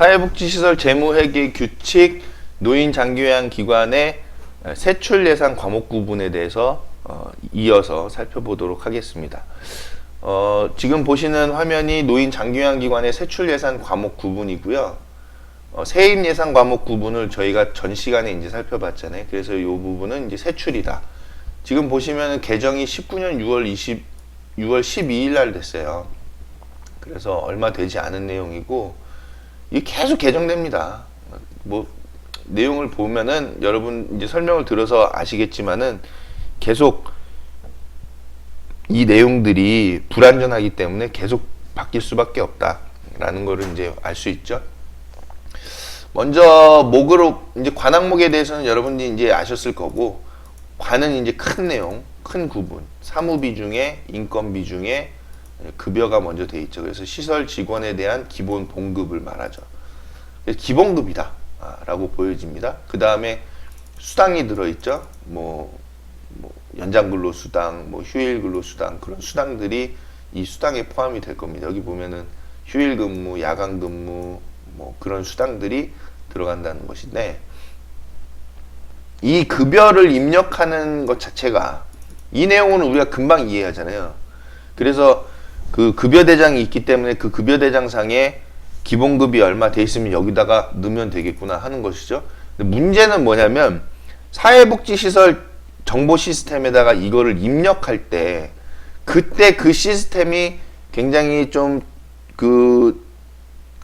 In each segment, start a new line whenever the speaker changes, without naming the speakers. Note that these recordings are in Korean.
사회복지시설 재무회계 규칙 노인 장기요양기관의 세출 예산 과목 구분에 대해서 이어서 살펴보도록 하겠습니다. 지금 보시는 화면이 노인 장기요양기관의 세출 예산 과목 구분이고요. 세입 예산 과목 구분을 저희가 전 시간에 이제 살펴봤잖아요. 그래서 이 부분은 이제 세출이다. 지금 보시면 개정이 19년 6월 12일 날 됐어요. 그래서 얼마 되지 않은 내용이고, 이게 계속 개정됩니다. 뭐, 내용을 보면은 여러분 이제 설명을 들어서 아시겠지만은 계속 이 내용들이 불완전하기 때문에 계속 바뀔 수밖에 없다라는 거를 이제 알 수 있죠. 먼저 목으로 이제 관항목에 대해서는 여러분들이 이제 아셨을 거고, 관은 이제 큰 내용, 큰 구분, 사무 비중에 인건 비중에 급여가 먼저 돼 있죠. 그래서 시설 직원에 대한 기본 봉급을 말하죠. 기본급이다 라고 보여집니다. 그 다음에 수당이 들어있죠. 뭐 연장근로수당, 뭐 휴일근로수당, 그런 수당들이 이 수당에 포함이 될 겁니다. 여기 보면은 휴일근무, 야간근무, 뭐 그런 수당들이 들어간다는 것인데, 이 급여를 입력하는 것 자체가, 이 내용은 우리가 금방 이해하잖아요. 그래서 그 급여대장이 있기 때문에 그 급여대장상에 기본급이 얼마 돼 있으면 여기다가 넣으면 되겠구나 하는 것이죠. 근데 문제는 뭐냐면, 사회복지시설 정보 시스템에다가 이거를 입력할 때, 그때 그 시스템이 굉장히 좀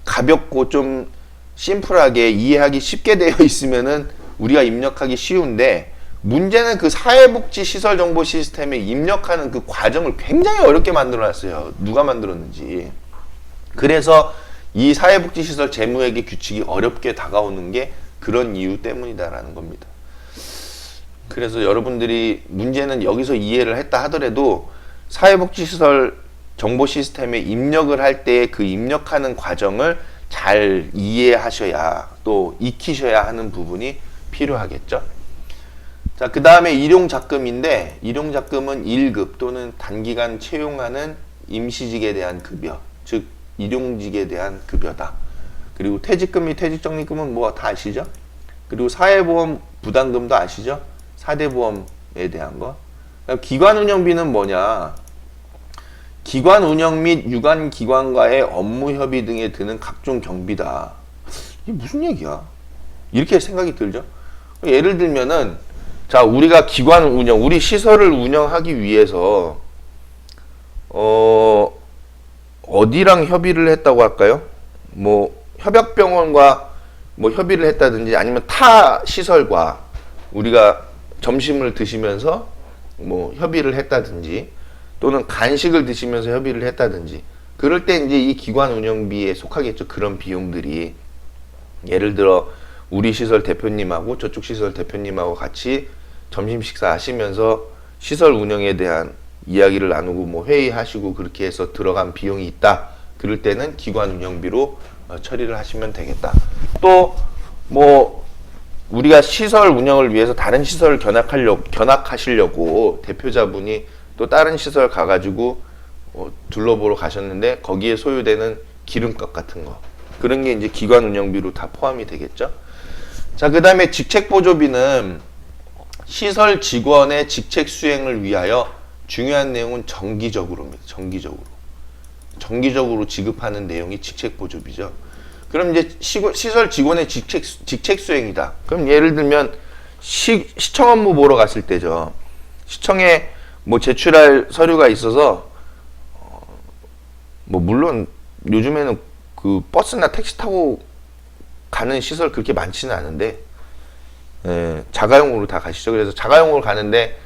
가볍고 좀 심플하게 이해하기 쉽게 되어 있으면은 우리가 입력하기 쉬운데, 문제는 그 사회복지시설 정보 시스템에 입력하는 그 과정을 굉장히 어렵게 만들어 놨어요. 누가 만들었는지. 그래서 이 사회복지시설 재무회계 규칙이 어렵게 다가오는 게 그런 이유 때문이다라는 겁니다. 그래서 여러분들이 문제는 여기서 이해를 했다 하더라도 사회복지시설 정보 시스템에 입력을 할 때 그 입력하는 과정을 잘 이해하셔야, 또 익히셔야 하는 부분이 필요하겠죠. 자, 그 다음에 일용작금인데, 일용작금은 1급 또는 단기간 채용하는 임시직에 대한 급여, 즉 일용직에 대한 급여다. 그리고 퇴직금 및 퇴직적립금은 뭐 다 아시죠? 그리고 사회보험 부담금도 아시죠? 4대 보험에 대한 거. 기관운영비는 뭐냐? 기관 운영 및 유관 기관과의 업무 협의 등에 드는 각종 경비다. 이게 무슨 얘기야? 이렇게 생각이 들죠? 예를 들면은, 자, 우리가 기관 운영, 우리 시설을 운영하기 위해서 어디랑 협의를 했다고 할까요? 뭐 협약병원과 뭐 협의를 했다든지, 아니면 타 시설과 우리가 점심을 드시면서 뭐 협의를 했다든지, 또는 간식을 드시면서 협의를 했다든지, 그럴 때 이제 이 기관 운영비에 속하겠죠. 그런 비용들이. 예를 들어 우리 시설 대표님하고 저쪽 시설 대표님하고 같이 점심 식사 하시면서 시설 운영에 대한 이야기를 나누고 뭐 회의하시고 그렇게 해서 들어간 비용이 있다. 그럴 때는 기관 운영비로 처리를 하시면 되겠다. 또 뭐 우리가 시설 운영을 위해서 다른 시설을 견학하시려고 대표자분이 또 다른 시설 가가지고 둘러보러 가셨는데, 거기에 소요되는 기름값 같은 거, 그런 게 이제 기관 운영비로 다 포함이 되겠죠. 자, 그 다음에 직책보조비는 시설 직원의 직책 수행을 위하여 중요한 내용은 정기적으로입니다. 정기적으로 지급하는 내용이 직책보조비죠. 그럼 이제 시설 직원의 직책 수행이다. 그럼 예를 들면 시청 업무 보러 갔을 때죠. 시청에 뭐 제출할 서류가 있어서 뭐 물론 요즘에는 그 버스나 택시 타고 가는 시설 그렇게 많지는 않은데, 자가용으로 다 가시죠. 그래서 자가용으로 가는데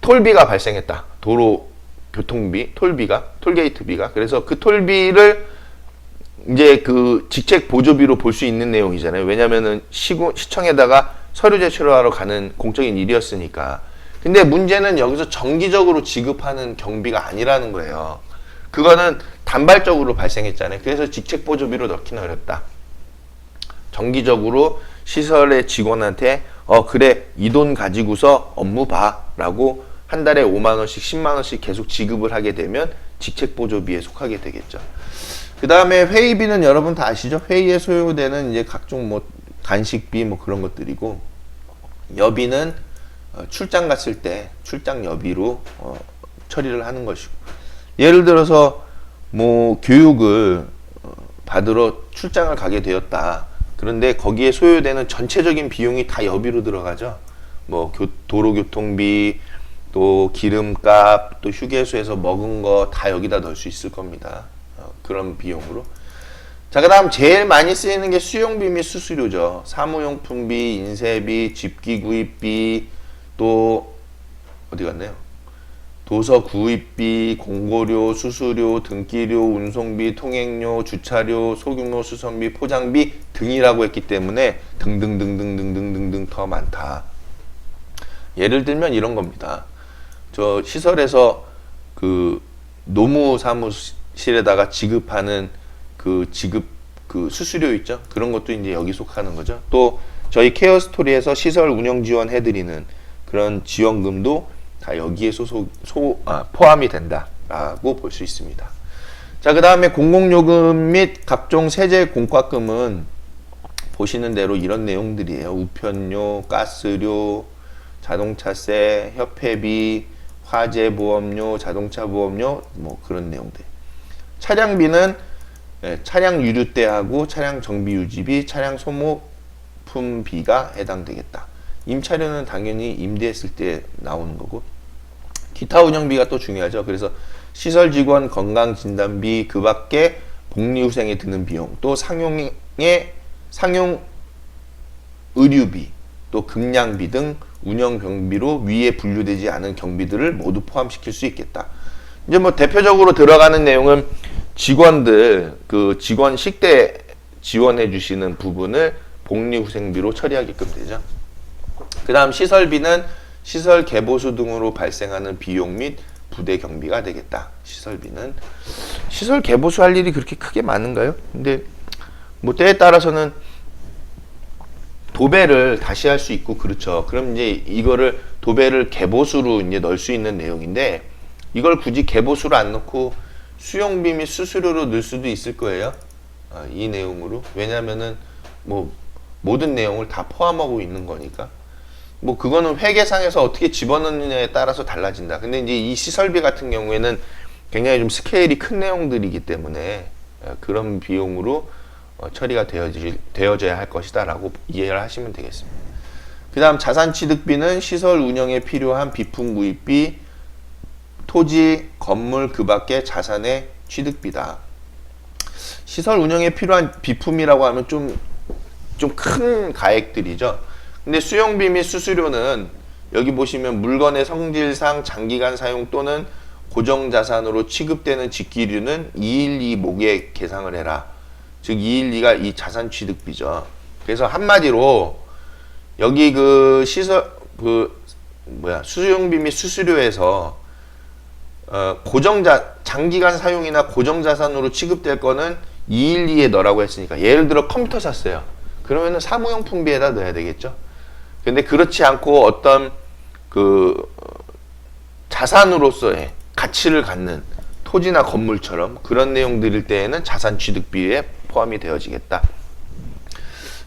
톨비가 발생했다. 도로 교통비, 톨게이트비가. 그래서 그 톨비를 이제 그 직책 보조비로 볼 수 있는 내용이잖아요. 왜냐면은 시청에다가 서류 제출하러 가는 공적인 일이었으니까. 근데 문제는 여기서 정기적으로 지급하는 경비가 아니라는 거예요. 그거는 단발적으로 발생했잖아요. 그래서 직책보조비로 넣기는 어렵다. 정기적으로 시설의 직원한테 그래, 이 돈 가지고서 업무 봐 라고 한 달에 5만원씩 10만원씩 계속 지급을 하게 되면 직책보조비에 속하게 되겠죠. 그 다음에 회의비는 여러분 다 아시죠? 회의에 소요되는 이제 각종 뭐 간식비 뭐 그런 것들이고, 여비는 출장 갔을 때 출장 여비로 처리를 하는 것이고, 예를 들어서 뭐 교육을 받으러 출장을 가게 되었다. 그런데 거기에 소요되는 전체적인 비용이 다 여비로 들어가죠. 뭐 도로교통비, 또 기름값, 또 휴게소에서 먹은 거 다 여기다 넣을 수 있을 겁니다. 그런 비용으로. 자, 그 다음 제일 많이 쓰이는 게 수용비 및 수수료죠. 사무용품비, 인쇄비, 집기 구입비, 또 어디 갔나요? 도서 구입비, 공고료, 수수료, 등기료, 운송비, 통행료, 주차료, 소규모 수선비, 포장비 등이라고 했기 때문에 등등등등등등등등 더 많다. 예를 들면 이런 겁니다. 저 시설에서 그 노무사무실에다가 지급하는 그 수수료 있죠? 그런 것도 이제 여기 속하는 거죠. 또 저희 케어스토리에서 시설 운영 지원 해드리는 그런 지원금도 다 여기에 포함이 된다라고 볼 수 있습니다. 자, 그 다음에 공공요금 및 각종 세제 공과금은 보시는 대로 이런 내용들이에요. 우편료, 가스료, 자동차세, 협회비, 화재보험료, 자동차보험료, 뭐 그런 내용들. 차량비는 차량 유류대하고 차량 정비유지비, 차량 소모품비가 해당되겠다. 임차료는 당연히 임대했을 때 나오는 거고, 기타 운영비가 또 중요하죠. 그래서 시설 직원 건강진단비, 그 밖에 복리후생에 드는 비용, 또 상용 의류비, 또 급량비 등 운영 경비로 위에 분류되지 않은 경비들을 모두 포함시킬 수 있겠다. 이제 뭐 대표적으로 들어가는 내용은 직원들 그 직원 식대 지원해 주시는 부분을 복리후생비로 처리하게끔 되죠. 그 다음 시설비는 시설 개보수 등으로 발생하는 비용 및 부대 경비가 되겠다. 시설비는 시설 개보수 할 일이 그렇게 크게 많은가요? 근데 뭐 때에 따라서는 도배를 다시 할 수 있고 그렇죠. 그럼 이제 이거를 도배를 개보수로 이제 넣을 수 있는 내용인데, 이걸 굳이 개보수로 안 넣고 수용비 및 수수료로 넣을 수도 있을 거예요. 이 내용으로. 왜냐면은 뭐 모든 내용을 다 포함하고 있는 거니까. 뭐 그거는 회계상에서 어떻게 집어넣느냐에 따라서 달라진다. 근데 이제 이 시설비 같은 경우에는 굉장히 좀 스케일이 큰 내용들이기 때문에 그런 비용으로 처리가 되어져야 할 것이다 라고 이해를 하시면 되겠습니다. 그 다음 자산취득비는 시설 운영에 필요한 비품 구입비, 토지, 건물 그 밖의 자산의 취득비다. 시설 운영에 필요한 비품이라고 하면 좀 큰 가액들이죠. 근데 수용비 및 수수료는 여기 보시면 물건의 성질상 장기간 사용 또는 고정자산으로 취급되는 직기류는 212목에 계상을 해라. 즉 212가 이 자산취득비죠. 그래서 한마디로 여기 그 시설 수용비 및 수수료에서 장기간 사용이나 고정자산으로 취급될 거는 212에 넣으라고 했으니까, 예를 들어 컴퓨터 샀어요. 그러면은 사무용품비에다 넣어야 되겠죠. 근데 그렇지 않고 어떤 자산으로서의 가치를 갖는 토지나 건물처럼 그런 내용들일 때에는 자산취득비에 포함이 되어지겠다.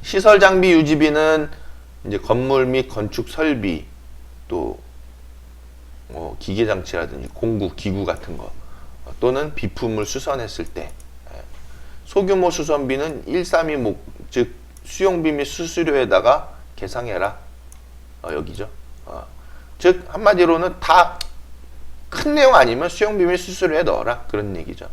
시설 장비 유지비는 이제 건물 및 건축 설비, 또 기계 장치라든지 공구, 기구 같은 거, 또는 비품을 수선했을 때, 소규모 수선비는 132목, 즉 수용비 및 수수료에다가 계상해라. 여기죠. 즉 한마디로는 다 큰 내용 아니면 수용비 및 수수료에 넣어라, 그런 얘기죠.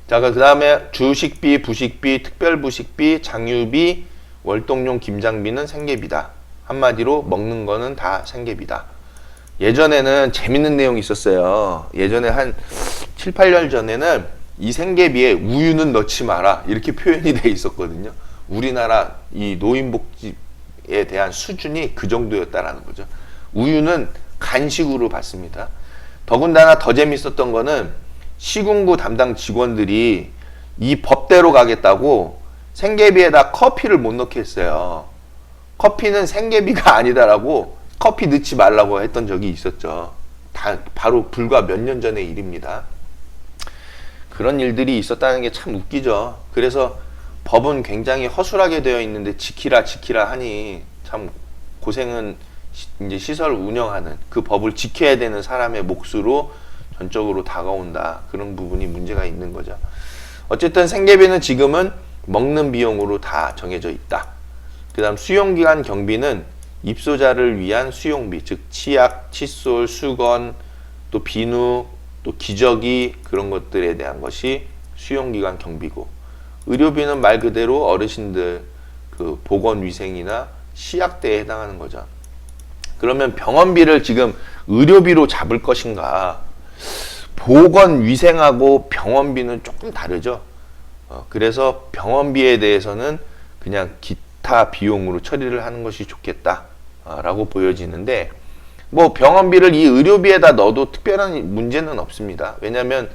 자, 그 다음에 주식비, 부식비, 특별부식비, 장유비, 월동용 김장비는 생계비다. 한마디로 먹는 거는 다 생계비다. 예전에는 재밌는 내용이 있었어요. 예전에 한 7, 8년 전에는 이 생계비에 우유는 넣지 마라, 이렇게 표현이 돼 있었거든요. 우리나라 이 노인복지에 대한 수준이 그 정도였다라는 거죠. 우유는 간식으로 받습니다. 더군다나 더 재밌었던 거는 시군구 담당 직원들이 이 법대로 가겠다고 생계비에다 커피를 못 넣게 했어요. 커피는 생계비가 아니다라고 커피 넣지 말라고 했던 적이 있었죠. 바로 불과 몇 년 전의 일입니다. 그런 일들이 있었다는 게 참 웃기죠. 그래서 법은 굉장히 허술하게 되어 있는데 지키라 지키라 하니 참 고생은 이제 시설 운영하는 그 법을 지켜야 되는 사람의 몫으로 전적으로 다가온다. 그런 부분이 문제가 있는 거죠. 어쨌든 생계비는 지금은 먹는 비용으로 다 정해져 있다. 그 다음 수용기간 경비는 입소자를 위한 수용비, 즉 치약, 칫솔, 수건, 또 비누, 또 기저귀 그런 것들에 대한 것이 수용기간 경비고, 의료비는 말 그대로 어르신들 그 보건위생이나 시약대에 해당하는 거죠. 그러면 병원비를 지금 의료비로 잡을 것인가? 보건위생하고 병원비는 조금 다르죠. 그래서 병원비에 대해서는 그냥 기타 비용으로 처리를 하는 것이 좋겠다라고 보여지는데, 뭐 병원비를 이 의료비에다 넣어도 특별한 문제는 없습니다. 왜냐하면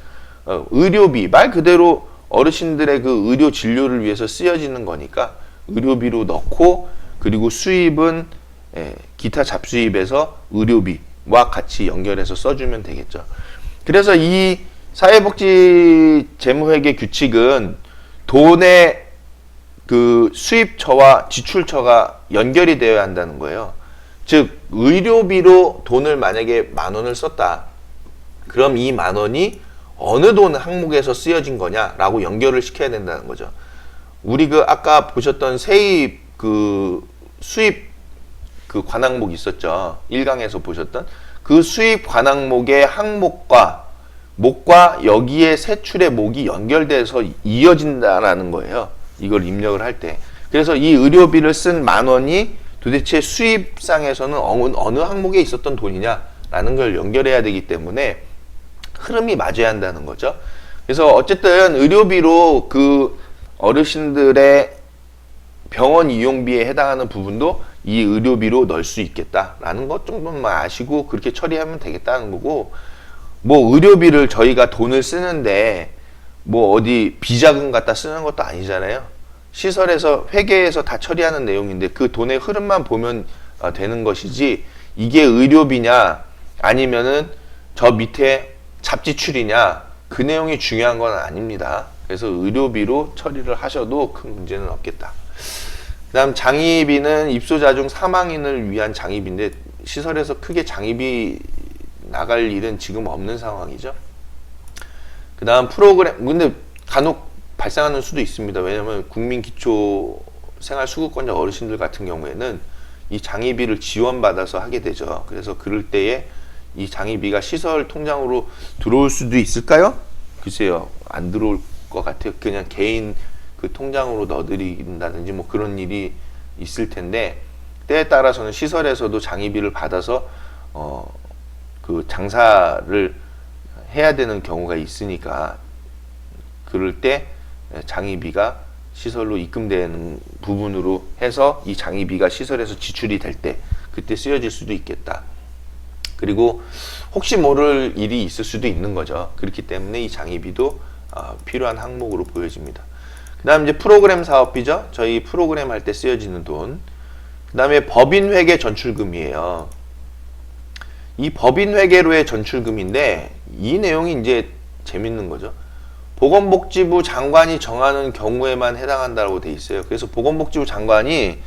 의료비 말 그대로 어르신들의 그 의료 진료를 위해서 쓰여지는 거니까 의료비로 넣고, 그리고 수입은 기타 잡수입에서 의료비와 같이 연결해서 써주면 되겠죠. 그래서 이 사회복지 재무회계 규칙은 돈의 그 수입처와 지출처가 연결이 되어야 한다는 거예요. 즉 의료비로 돈을 만약에 10,000원을 썼다. 그럼 이 10,000원이 어느 돈 항목에서 쓰여진 거냐라고 연결을 시켜야 된다는 거죠. 우리 그 아까 보셨던 세입 그 수입 그 관항목 있었죠. 1강에서 보셨던 그 수입 관항목의 항목과 목과 여기에 세출의 목이 연결돼서 이어진다라는 거예요. 이걸 입력을 할 때. 그래서 이 의료비를 쓴 10,000원이 도대체 수입상에서는 어느 항목에 있었던 돈이냐라는 걸 연결해야 되기 때문에 흐름이 맞아야 한다는 거죠. 그래서 어쨌든 의료비로 그 어르신들의 병원 이용비에 해당하는 부분도 이 의료비로 넣을 수 있겠다라는 것 정도만 아시고 그렇게 처리하면 되겠다는 거고, 뭐 의료비를 저희가 돈을 쓰는데 뭐 어디 비자금 갖다 쓰는 것도 아니잖아요. 시설에서 회계에서 다 처리하는 내용인데 그 돈의 흐름만 보면 되는 것이지, 이게 의료비냐 아니면은 저 밑에 잡지출이냐 그 내용이 중요한 건 아닙니다. 그래서 의료비로 처리를 하셔도 큰 문제는 없겠다. 그 다음 장의비는 입소자 중 사망인을 위한 장의비인데 시설에서 크게 장의비 나갈 일은 지금 없는 상황이죠. 그 다음 프로그램, 근데 간혹 발생하는 수도 있습니다. 왜냐하면 국민기초생활수급권자 어르신들 같은 경우에는 이 장의비를 지원받아서 하게 되죠. 그래서 그럴 때에 이 장의비가 시설 통장으로 들어올 수도 있을까요? 글쎄요, 안 들어올 것 같아요. 그냥 개인 그 통장으로 넣어드린다든지 뭐 그런 일이 있을 텐데, 때에 따라서는 시설에서도 장의비를 받아서 그 장사를 해야 되는 경우가 있으니까 그럴 때 장의비가 시설로 입금되는 부분으로 해서 이 장의비가 시설에서 지출이 될 때 그때 쓰여질 수도 있겠다. 그리고 혹시 모를 일이 있을 수도 있는 거죠. 그렇기 때문에 이 장의비도 필요한 항목으로 보여집니다. 그 다음 이제 프로그램 사업비죠. 저희 프로그램 할 때 쓰여지는 돈. 그 다음에 법인회계 전출금이에요. 이 법인회계로의 전출금인데 이 내용이 이제 재밌는 거죠. 보건복지부 장관이 정하는 경우에만 해당한다고 돼 있어요. 그래서 보건복지부 장관이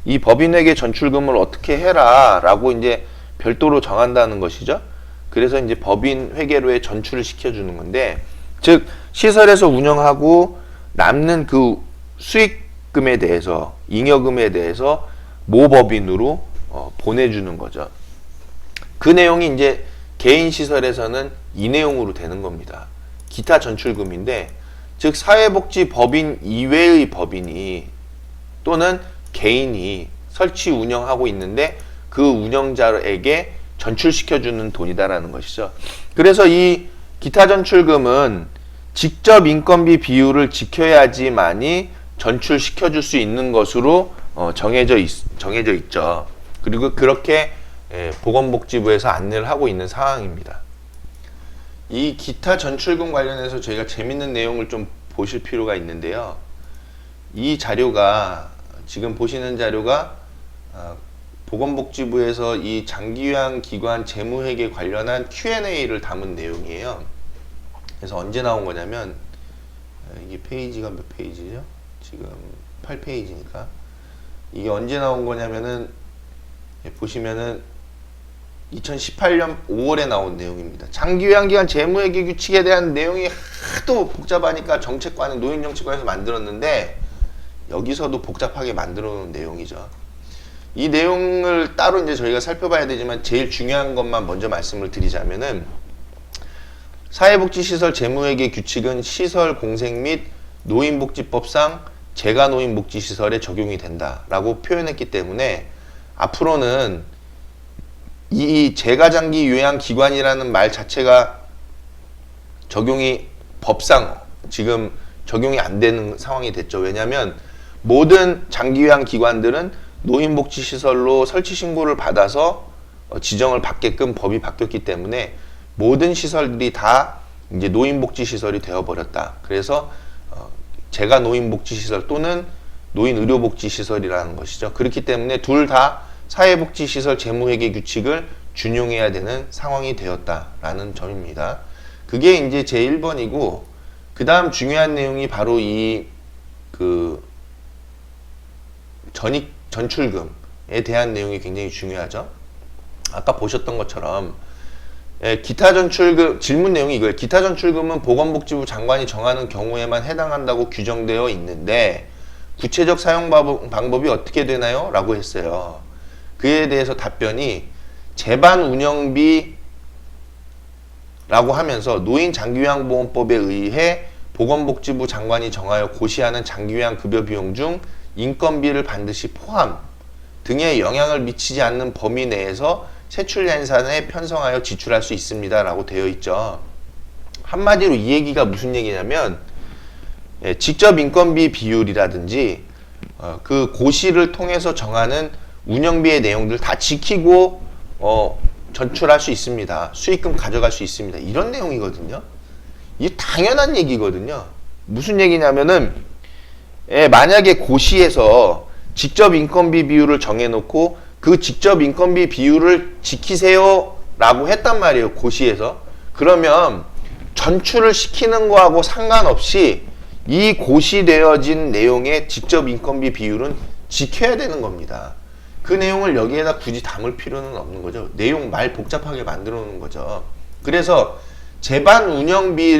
이 법인회계 전출금을 어떻게 해라 라고 이제 별도로 정한다는 것이죠. 그래서 이제 법인회계로에 전출을 시켜주는 건데, 즉 시설에서 운영하고 남는 그 수익금에 대해서, 잉여금에 대해서 모법인으로 보내주는 거죠. 그 내용이 이제 개인 시설에서는 이 내용으로 되는 겁니다. 기타 전출금인데, 즉 사회복지법인 이외의 법인이 또는 개인이 설치 운영하고 있는데 그 운영자에게 전출시켜주는 돈이다라는 것이죠. 그래서 이 기타 전출금은 직접 인건비 비율을 지켜야지만이 전출시켜줄 수 있는 것으로 정해져 있죠. 그리고 그렇게 보건복지부에서 안내를 하고 있는 상황입니다. 이 기타 전출금 관련해서 저희가 재밌는 내용을 좀 보실 필요가 있는데요. 이 자료가, 지금 보시는 자료가 보건복지부에서 이 장기요양 기관 재무회계 관련한 Q&A를 담은 내용이에요. 그래서 언제 나온 거냐면 이게 페이지가 몇 페이지죠? 지금 8페이지니까 이게 언제 나온 거냐면은 보시면은 2018년 5월에 나온 내용입니다. 장기요양기관 재무회계 규칙에 대한 내용이 하도 복잡하니까 정책관은 노인정책관에서 만들었는데 여기서도 복잡하게 만들어 놓은 내용이죠. 이 내용을 따로 이제 저희가 살펴봐야 되지만 제일 중요한 것만 먼저 말씀을 드리자면은 사회복지시설 재무회계 규칙은 시설 공생 및 노인복지법상 재가노인복지시설에 적용이 된다라고 표현했기 때문에 앞으로는 이 재가장기 요양기관이라는 말 자체가 적용이 법상 지금 적용이 안 되는 상황이 됐죠. 왜냐하면 모든 장기요양기관들은 노인복지시설로 설치 신고를 받아서 지정을 받게끔 법이 바뀌었기 때문에 모든 시설들이 다 이제 노인복지시설이 되어버렸다. 그래서 재가노인복지시설 또는 노인의료복지시설이라는 것이죠. 그렇기 때문에 둘 다 사회복지시설 재무회계 규칙을 준용해야 되는 상황이 되었다라는 점입니다. 그게 이제 제 1번이고 그 다음 중요한 내용이 바로 이 전출금에 대한 내용이 굉장히 중요하죠. 아까 보셨던 것처럼 기타 전출금 질문 내용이 이거예요. 기타 전출금은 보건복지부 장관이 정하는 경우에만 해당한다고 규정되어 있는데 구체적 사용 방법이 어떻게 되나요? 라고 했어요. 그에 대해서 답변이 재반 운영비 라고 하면서 노인장기요양보험법에 의해 보건복지부 장관이 정하여 고시하는 장기요양 급여 비용 중 인건비를 반드시 포함 등에 영향을 미치지 않는 범위 내에서 세출 예산에 편성하여 지출할 수 있습니다 라고 되어 있죠. 한마디로 이 얘기가 무슨 얘기냐면 직접 인건비 비율이라든지 그 고시를 통해서 정하는 운영비의 내용들 다 지키고 전출할 수 있습니다. 수익금 가져갈 수 있습니다. 이런 내용이거든요. 이게 당연한 얘기거든요. 무슨 얘기냐면은 만약에 고시에서 직접 인건비 비율을 정해놓고 그 직접 인건비 비율을 지키세요 라고 했단 말이에요. 고시에서. 그러면 전출을 시키는 거하고 상관없이 이 고시되어진 내용의 직접 인건비 비율은 지켜야 되는 겁니다. 그 내용을 여기에다 굳이 담을 필요는 없는 거죠. 내용 말 복잡하게 만들어 놓은 거죠. 그래서 재반 운영비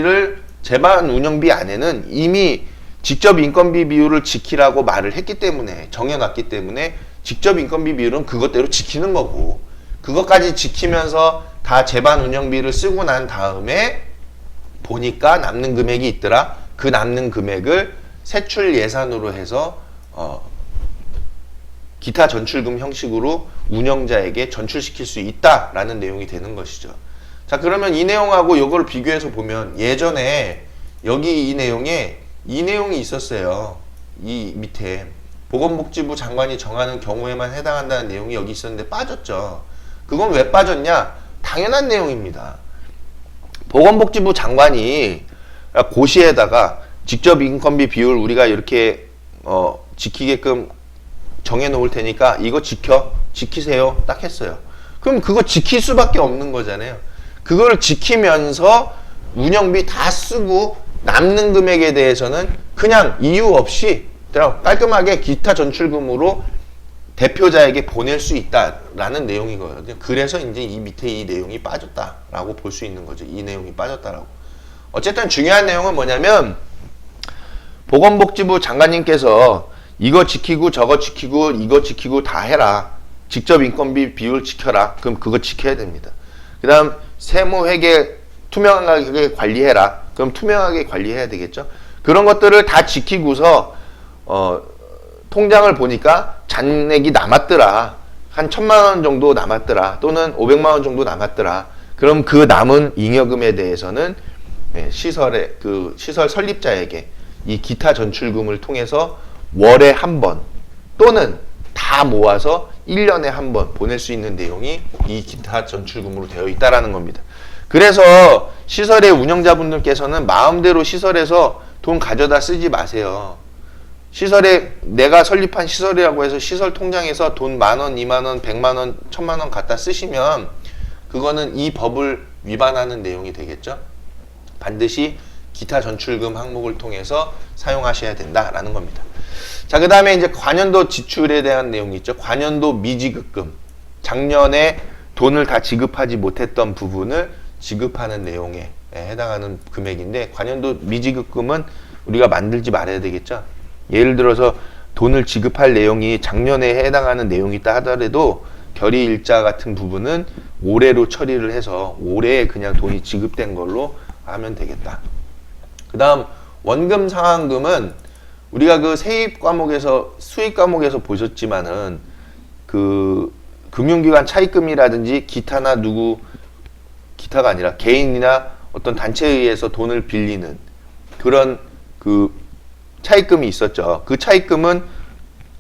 안에는 이미 직접 인건비 비율을 지키라고 말을 했기 때문에 정해놨기 때문에 직접 인건비 비율은 그것대로 지키는 거고 그것까지 지키면서 다 재반 운영비를 쓰고 난 다음에 보니까 남는 금액이 있더라. 그 남는 금액을 세출 예산으로 해서 기타 전출금 형식으로 운영자에게 전출시킬 수 있다라는 내용이 되는 것이죠. 자, 그러면 이 내용하고 이걸 비교해서 보면 예전에 여기 이 내용에 이 내용이 있었어요. 이 밑에 보건복지부 장관이 정하는 경우에만 해당한다는 내용이 여기 있었는데 빠졌죠. 그건 왜 빠졌냐? 당연한 내용입니다. 보건복지부 장관이 고시에다가 직접 인건비 비율 우리가 이렇게 지키게끔 정해 놓을 테니까 이거 지키세요 딱 했어요. 그럼 그거 지킬 수밖에 없는 거잖아요. 그걸 지키면서 운영비 다 쓰고 남는 금액에 대해서는 그냥 이유 없이 깔끔하게 기타 전출금으로 대표자에게 보낼 수 있다라는 내용이거든요. 그래서 이제 이 밑에 이 내용이 빠졌다라고 볼 수 있는 거죠. 이 내용이 빠졌다라고. 어쨌든 중요한 내용은 뭐냐면 보건복지부 장관님께서 이거 지키고 저거 지키고 이거 지키고 다 해라. 직접 인건비 비율 지켜라. 그럼 그거 지켜야 됩니다. 그 다음 세무회계 투명하게 관리해라. 그럼 투명하게 관리해야 되겠죠. 그런 것들을 다 지키고서 통장을 보니까 잔액이 남았더라. 한 1,000만 원 정도 남았더라. 또는 500만 원 정도 남았더라. 그럼 그 남은 잉여금에 대해서는 시설 설립자에게 이 기타 전출금을 통해서 월에 한 번 또는 다 모아서 1년에 한 번 보낼 수 있는 내용이 이 기타 전출금으로 되어 있다라는 겁니다. 그래서 시설의 운영자분들께서는 마음대로 시설에서 돈 가져다 쓰지 마세요. 시설에 내가 설립한 시설이라고 해서 시설 통장에서 돈 10,000원, 20,000원, 100,000원, 1,000,000원 갖다 쓰시면 그거는 이 법을 위반하는 내용이 되겠죠. 반드시 기타 전출금 항목을 통해서 사용하셔야 된다라는 겁니다. 자, 그 다음에 이제 관연도 지출에 대한 내용이 있죠. 관연도 미지급금. 작년에 돈을 다 지급하지 못했던 부분을 지급하는 내용에 해당하는 금액인데, 관연도 미지급금은 우리가 만들지 말아야 되겠죠. 예를 들어서 돈을 지급할 내용이 작년에 해당하는 내용이 있다 하더라도 결의일자 같은 부분은 올해로 처리를 해서 올해에 그냥 돈이 지급된 걸로 하면 되겠다. 그 다음 원금 상환금은 우리가 그 세입 과목에서 수입 과목에서 보셨지만은 그 금융기관 차입금이라든지 기타나 기타가 아니라 개인이나 어떤 단체에 의해서 돈을 빌리는 그런 그 차입금이 있었죠. 그 차입금은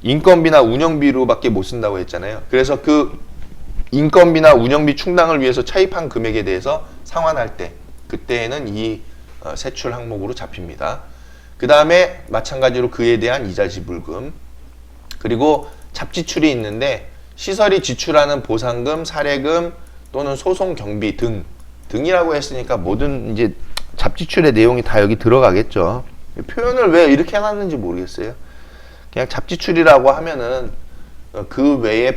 인건비나 운영비로밖에 못 쓴다고 했잖아요. 그래서 그 인건비나 운영비 충당을 위해서 차입한 금액에 대해서 상환할 때 그때에는 이 세출 항목으로 잡힙니다. 그 다음에 마찬가지로 그에 대한 이자 지불금, 그리고 잡지출이 있는데 시설이 지출하는 보상금, 사례금 또는 소송 경비 등이라고 했으니까 모든 이제 잡지출의 내용이 다 여기 들어가겠죠. 표현을 왜 이렇게 해놨는지 모르겠어요. 그냥 잡지출이라고 하면은 그 외에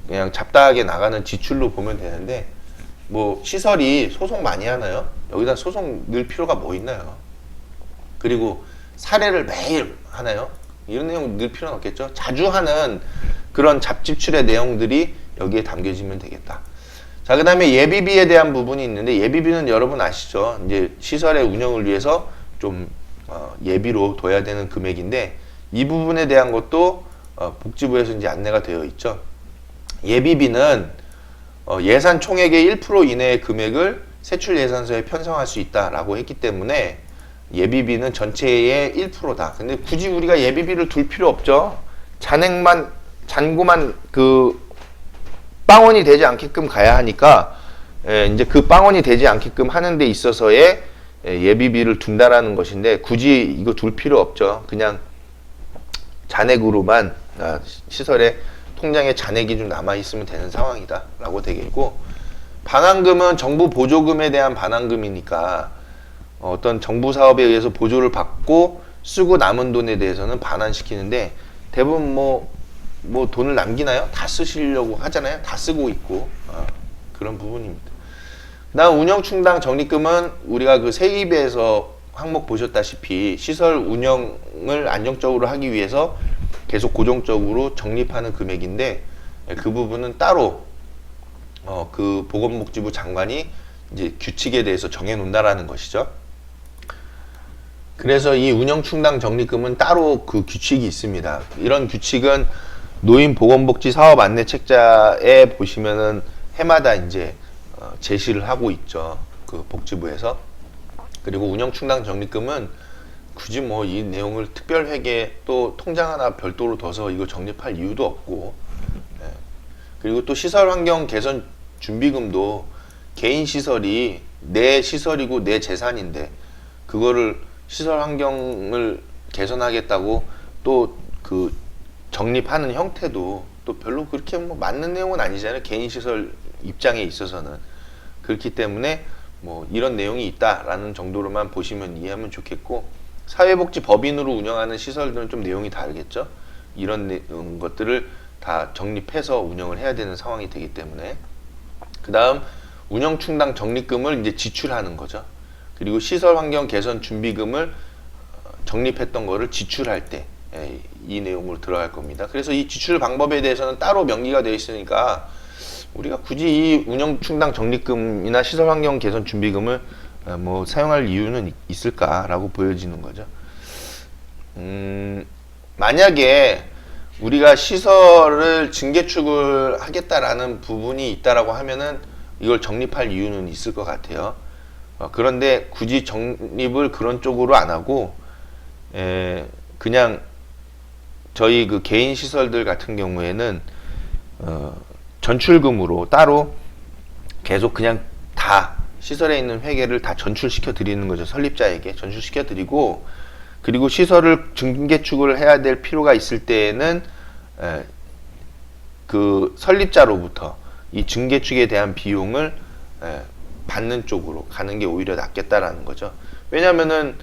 그냥 잡다하게 나가는 지출로 보면 되는데, 뭐 시설이 소송 많이 하나요? 여기다 소송 넣을 필요가 뭐 있나요? 그리고 사례를 매일 하나요? 이런 내용 넣을 필요는 없겠죠. 자주 하는 그런 잡지출의 내용들이 여기에 담겨지면 되겠다. 자, 그 다음에 예비비에 대한 부분이 있는데, 예비비는 여러분 아시죠? 이제 시설의 운영을 위해서 좀 예비로 둬야 되는 금액인데, 이 부분에 대한 것도 복지부에서 이제 안내가 되어 있죠. 예비비는 예산 총액의 1% 이내의 금액을 세출 예산서에 편성할 수 있다라고 했기 때문에 예비비는 전체의 1%다. 근데 굳이 우리가 예비비를 둘 필요 없죠. 잔고만 그 빵원이 되지 않게끔 가야 하니까 이제 그 빵원이 되지 않게끔 하는 데 있어서의 예비비를 둔다라는 것인데, 굳이 이거 둘 필요 없죠. 그냥 잔액으로만 시설에 통장에 잔액이 좀 남아있으면 되는 상황이다 라고 되겠고, 반환금은 정부 보조금에 대한 반환금이니까 어떤 정부 사업에 의해서 보조를 받고 쓰고 남은 돈에 대해서는 반환시키는데, 대부분 뭐 돈을 남기나요? 다 쓰시려고 하잖아요. 다 쓰고 있고 그런 부분입니다. 그 다음 운영충당 적립금은 우리가 그 세입에서 항목 보셨다시피 시설 운영을 안정적으로 하기 위해서 계속 고정적으로 적립하는 금액인데, 그 부분은 따로 그 보건복지부 장관이 이제 규칙에 대해서 정해 놓는다라는 것이죠. 그래서 이 운영충당 적립금은 따로 그 규칙이 있습니다. 이런 규칙은 노인보건복지사업안내책자에 보시면은 해마다 이제 제시를 하고 있죠. 그 복지부에서. 그리고 운영충당 적립금은 굳이 뭐 이 내용을 특별회계 또 통장 하나 별도로 둬서 이거 적립할 이유도 없고, 그리고 또 시설환경 개선 준비금도 개인 시설이 내 시설이고 내 재산인데 그거를 시설 환경을 개선하겠다고 또 그 적립하는 형태도 또 별로 그렇게 뭐 맞는 내용은 아니잖아요. 개인 시설 입장에 있어서는. 그렇기 때문에 뭐 이런 내용이 있다라는 정도로만 보시면 이해하면 좋겠고, 사회복지법인으로 운영하는 시설들은 좀 내용이 다르겠죠. 이런 것들을 다 적립해서 운영을 해야 되는 상황이 되기 때문에. 그 다음 운영충당 적립금을 이제 지출하는 거죠. 그리고 시설환경 개선 준비금을 적립했던 거를 지출할 때 이 내용으로 들어갈 겁니다. 그래서 이 지출 방법에 대해서는 따로 명기가 되어 있으니까 우리가 굳이 이 운영충당 적립금이나 시설환경 개선 준비금을 뭐 사용할 이유는 있을까라고 보여지는 거죠. 만약에 우리가 시설을 증개축을 하겠다라는 부분이 있다라고 하면은 이걸 적립할 이유는 있을 것 같아요. 그런데 굳이 적립을 그런 쪽으로 안 하고 그냥 저희 그 개인 시설들 같은 경우에는 전출금으로 따로 계속 그냥 다 시설에 있는 회계를 다 전출시켜 드리는 거죠. 설립자에게 전출시켜 드리고, 그리고 시설을 증개축을 해야 될 필요가 있을 때에는 그 설립자로부터 이 증개축에 대한 비용을 받는 쪽으로 가는 게 오히려 낫겠다라는 거죠. 왜냐면은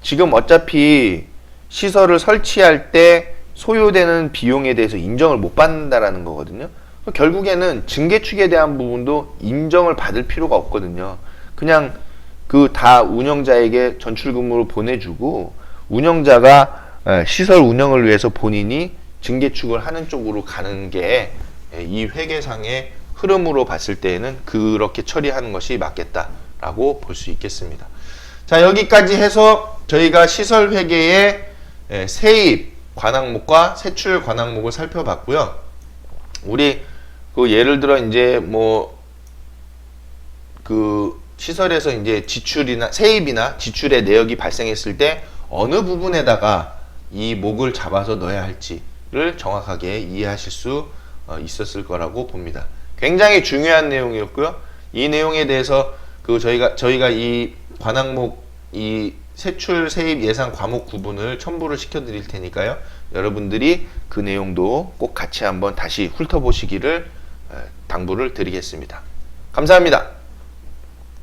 지금 어차피 시설을 설치할 때 소요되는 비용에 대해서 인정을 못 받는다라는 거거든요. 결국에는 증개축에 대한 부분도 인정을 받을 필요가 없거든요. 그냥 그 다 운영자에게 전출금으로 보내주고 운영자가 시설 운영을 위해서 본인이 증개축을 하는 쪽으로 가는 게 이 회계상의 흐름으로 봤을 때에는 그렇게 처리하는 것이 맞겠다라고 볼 수 있겠습니다. 자, 여기까지 해서 저희가 시설 회계의 세입 관항목과 세출 관항목을 살펴봤고요. 우리 그 예를 들어 이제 뭐 그 시설에서 이제 지출이나 세입이나 지출의 내역이 발생했을 때 어느 부분에다가 이 목을 잡아서 넣어야 할지를 정확하게 이해하실 수 있었을 거라고 봅니다. 굉장히 중요한 내용이었고요. 이 내용에 대해서 그 저희가 이 관항목 이 세출 세입 예상 과목 구분을 첨부를 시켜 드릴 테니까요. 여러분들이 그 내용도 꼭 같이 한번 다시 훑어보시기를 당부를 드리겠습니다. 감사합니다.